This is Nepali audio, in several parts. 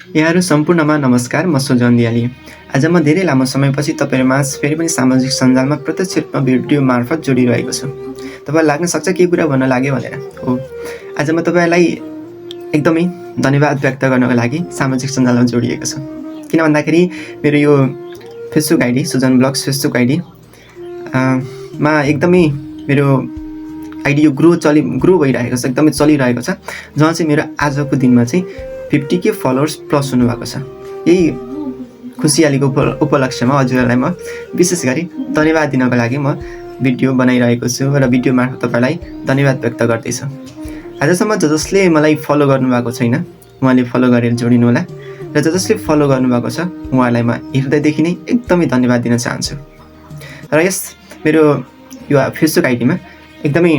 यहाँहरू सम्पूर्णमा नमस्कार, म सुजन दियाली। आज म धेरै लामो समयपछि तपाईँहरूमाझ फेरि पनि सामाजिक सञ्जालमा प्रत्यक्ष रूपमा भिडियो मार्फत जोडिरहेको छु। तपाईँलाई लाग्न सक्छ के कुरा भन्न लाग्यो भनेर। हो, आज म तपाईँलाई एकदमै धन्यवाद व्यक्त गर्नको लागि सामाजिक सञ्जालमा जोडिएको छु। किन भन्दाखेरि मेरो यो Facebook ID Sujan blogs Facebook ID मा एकदमै मेरो आइडी यो ग्रो भइरहेको छ, एकदमै चलिरहेको छ, जहाँ चाहिँ मेरो आजको दिनमा चाहिँ 50K फलोवर्स प्लस हुनुभएको छ। यही खुसियालीको उपलक्ष्यमा हजुरहरूलाई म विशेष गरी धन्यवाद दिनको लागि म भिडियो बनाइरहेको छु र भिडियो मार्फत तपाईँलाई धन्यवाद व्यक्त गर्दैछु। आजसम्म जसले मलाई फलो गर्नुभएको छैन उहाँले फलो गरेर जोडिनु होला र जसले फलो गर्नुभएको छ उहाँलाई म हृदयदेखि नै एकदमै धन्यवाद दिन चाहन्छु। र यस मेरो यो फेसबुक आइडीमा एकदमै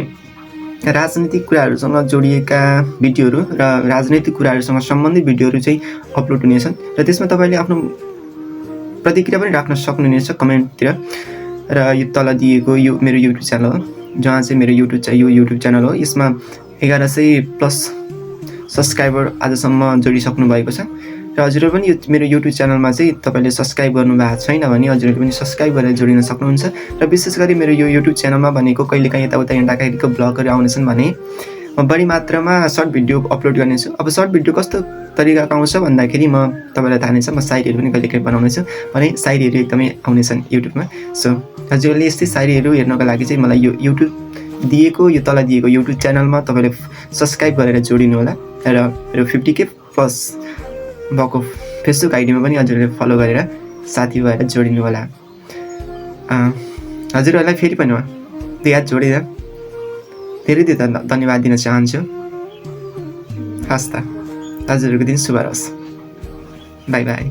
राजनीतिक कुराहरूसँग जोडिएका भिडियोहरू र राजनैतिक कुराहरूसँग सम्बन्धित भिडियोहरू चाहिँ अपलोड हुनेछन् र त्यसमा तपाईँले आफ्नो प्रतिक्रिया पनि राख्न सक्नुहुनेछ कमेन्टतिर। र यो तल दिएको यो मेरो युट्युब च्यानल हो, जहाँ चाहिँ मेरो यो युट्युब च्यानल हो। यसमा 1100+ सब्सक्राइबर आजसम्म जोडिसक्नु भएको छ र हजुरहरू पनि यो मेरो युट्युब च्यानलमा चाहिँ तपाईँले सब्सक्राइब गर्नुभएको छैन भने हजुरहरूले पनि सब्सक्राइब गरेर जोडिन सक्नुहुन्छ। र विशेष गरी मेरो यो युट्युब च्यानलमा भनेको कहिलेकाहीँ यताउता हिँड्दाखेरिको ब्लगहरू आउनेछन् भने म बढी मात्रामा सर्ट भिडियो अपलोड गर्नेछु। अब सर्ट भिडियो कस्तो तरिकाको आउँछ भन्दाखेरि म तपाईँलाई थाहा नै छ, म सायरीहरू पनि कहिलेकाहीँ बनाउनेछु भने सायरीहरू एकदमै आउनेछन् युट्युबमा। सो हजुरहरूले यस्तै सायरीहरू हेर्नको लागि चाहिँ मलाई यो यो तल दिएको युट्युब च्यानलमा तपाईँले सब्सक्राइब गरेर जोडिनु होला र मेरो 50K प्लस भएको फेसबुक आइडीमा पनि हजुरहरूले फलो गरेर साथी भएर जोडिनु होला। हजुरहरूलाई फेरि पनि म याद जोडेर धेरै धन्यवाद दिन चाहन्छु। हस् त, हजुरहरूको दिन शुभ रहोस्। By by.